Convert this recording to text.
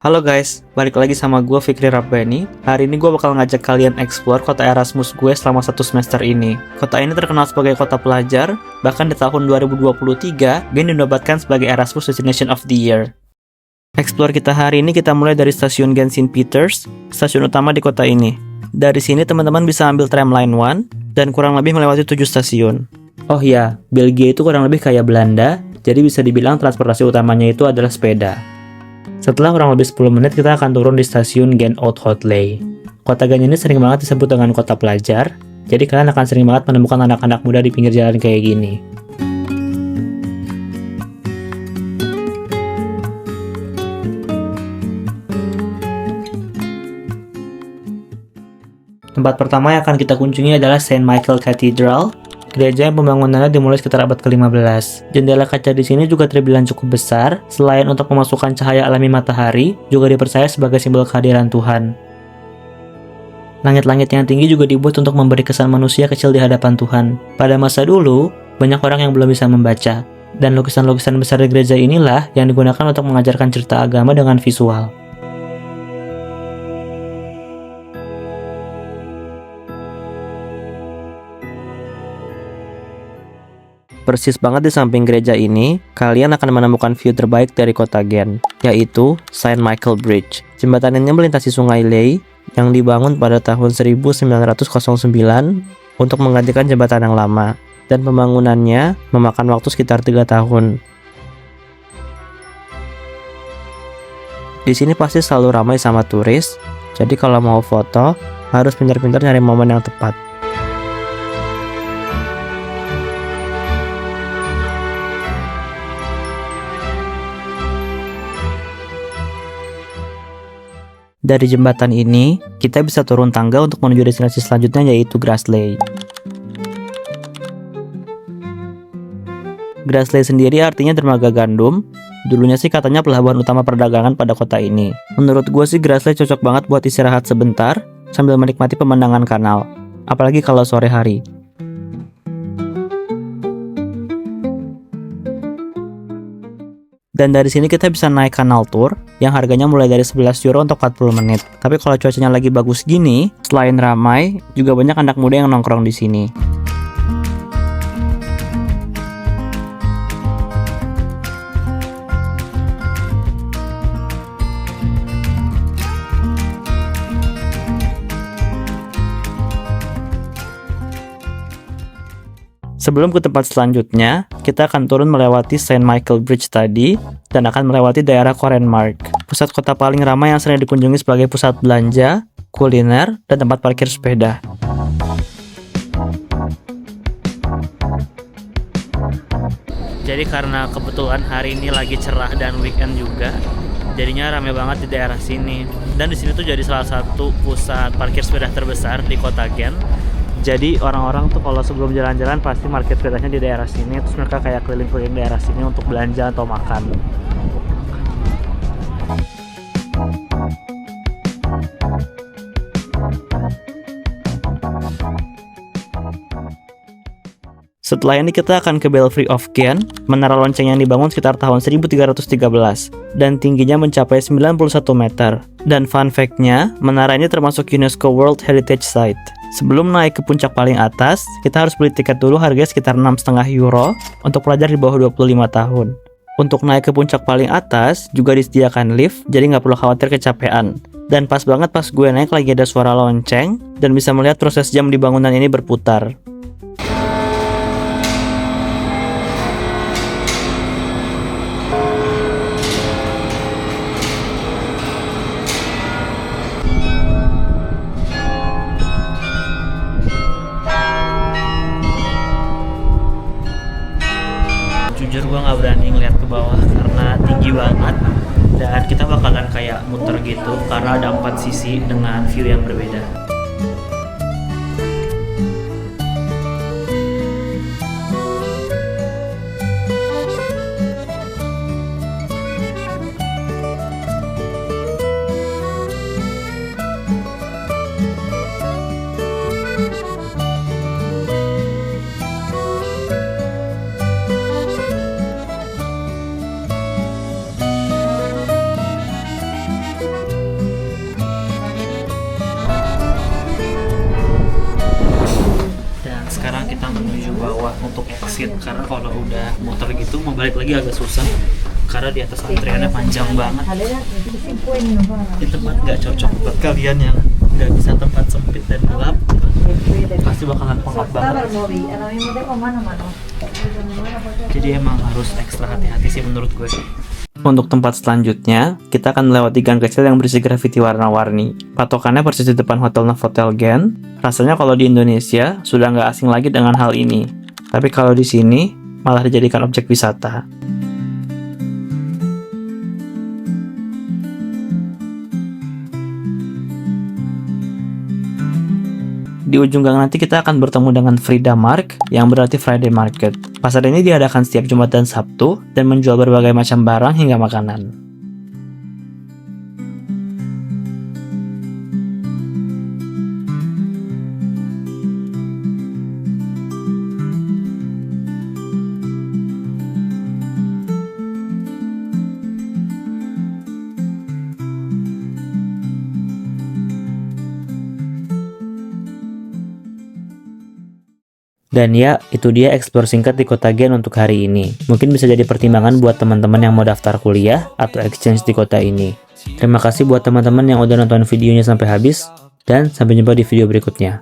Halo guys, balik lagi sama gue Fikri Rabbani. Hari ini gue bakal ngajak kalian explore kota Erasmus gue selama 1 semester ini. Kota ini terkenal sebagai kota pelajar, bahkan di tahun 2023, Gen dinobatkan sebagai Erasmus Destination of the Year. Explore kita hari ini kita mulai dari stasiun Gen St. Peters, stasiun utama di kota ini. Dari sini teman-teman bisa ambil tram line 1, dan kurang lebih melewati 7 stasiun. Oh ya, Belgia itu kurang lebih kayak Belanda, jadi bisa dibilang transportasi utamanya itu adalah sepeda. Setelah kurang lebih 10 menit kita akan turun di stasiun Gen Oud-Hotley. Kota Gen ini sering banget disebut dengan kota pelajar, jadi kalian akan sering banget menemukan anak-anak muda di pinggir jalan kayak gini. Tempat pertama yang akan kita kunjungi adalah St. Michael Cathedral, gereja yang pembangunannya dimulai sekitar abad ke-15. Jendela kaca di sini juga terbilang cukup besar. Selain untuk memasukkan cahaya alami matahari, juga dipercaya sebagai simbol kehadiran Tuhan. Langit-langit yang tinggi juga dibuat untuk memberi kesan manusia kecil di hadapan Tuhan. Pada masa dulu, banyak orang yang belum bisa membaca. Dan lukisan-lukisan besar di gereja inilah yang digunakan untuk mengajarkan cerita agama dengan visual. Persis banget di samping gereja ini, kalian akan menemukan view terbaik dari kota Gen, yaitu St. Michael Bridge. Jembatan ini melintasi sungai Ley yang dibangun pada tahun 1909 untuk menggantikan jembatan yang lama, dan pembangunannya memakan waktu sekitar 3 tahun. Di sini pasti selalu ramai sama turis, jadi kalau mau foto, harus pintar-pintar nyari momen yang tepat. Dari jembatan ini, kita bisa turun tangga untuk menuju destinasi selanjutnya yaitu Grassley. Grassley sendiri artinya dermaga gandum. Dulunya sih katanya pelabuhan utama perdagangan pada kota ini. Menurut gue sih Grassley cocok banget buat istirahat sebentar sambil menikmati pemandangan kanal, apalagi kalau sore hari. Dan dari sini kita bisa naik kanal tour yang harganya mulai dari 11 euro untuk 40 menit. Tapi kalau cuacanya lagi bagus gini, selain ramai, juga banyak anak muda yang nongkrong di sini. Sebelum ke tempat selanjutnya, kita akan turun melewati St. Michael Bridge tadi, dan akan melewati daerah Korenmark, pusat kota paling ramai yang sering dikunjungi sebagai pusat belanja, kuliner, dan tempat parkir sepeda. Jadi karena kebetulan hari ini lagi cerah dan weekend juga, jadinya rame banget di daerah sini. Dan di sini tuh jadi salah satu pusat parkir sepeda terbesar di kota Gen. Jadi orang-orang tuh kalau sebelum jalan-jalan pasti parkir sepedanya di daerah sini, terus mereka kayak keliling-keliling daerah sini untuk belanja atau makan. Setelah ini kita akan ke Belfry of Gen, menara lonceng yang dibangun sekitar tahun 1313 dan tingginya mencapai 91 meter. Dan fun fact-nya, menara ini termasuk UNESCO World Heritage Site. Sebelum naik ke puncak paling atas, kita harus beli tiket dulu harganya sekitar 6,5 euro untuk pelajar di bawah 25 tahun. Untuk naik ke puncak paling atas, juga disediakan lift, jadi nggak perlu khawatir kecapean. Dan pas banget pas gue naik lagi ada suara lonceng, dan bisa melihat proses jam di bangunan ini berputar. Jujur gue gak berani ngeliat ke bawah karena tinggi banget, dan kita bakalan kayak muter gitu karena ada 4 sisi dengan view yang berbeda. bawah untuk exit, karena kalau udah muter gitu mau balik lagi agak susah karena di atas antriannya panjang banget. Ini tempat nggak cocok buat kalian yang nggak bisa tempat sempit dan gelap, pasti bakalan pengap banget. Jadi emang harus ekstra hati-hati sih menurut gue. Untuk tempat selanjutnya, kita akan melewati gang kecil yang berisi grafiti warna-warni. Patokannya persis di depan Hotel Novotel Gen. Rasanya kalau di Indonesia sudah nggak asing lagi dengan hal ini. Tapi kalau di sini malah dijadikan objek wisata. Di ujung gang nanti kita akan bertemu dengan Frida Mark, yang berarti Friday Market. Pasar ini diadakan setiap Jumat dan Sabtu, dan menjual berbagai macam barang hingga makanan. Dan ya, itu dia explore singkat di kota Gen untuk hari ini. Mungkin bisa jadi pertimbangan buat teman-teman yang mau daftar kuliah atau exchange di kota ini. Terima kasih buat teman-teman yang udah nonton videonya sampai habis, dan sampai jumpa di video berikutnya.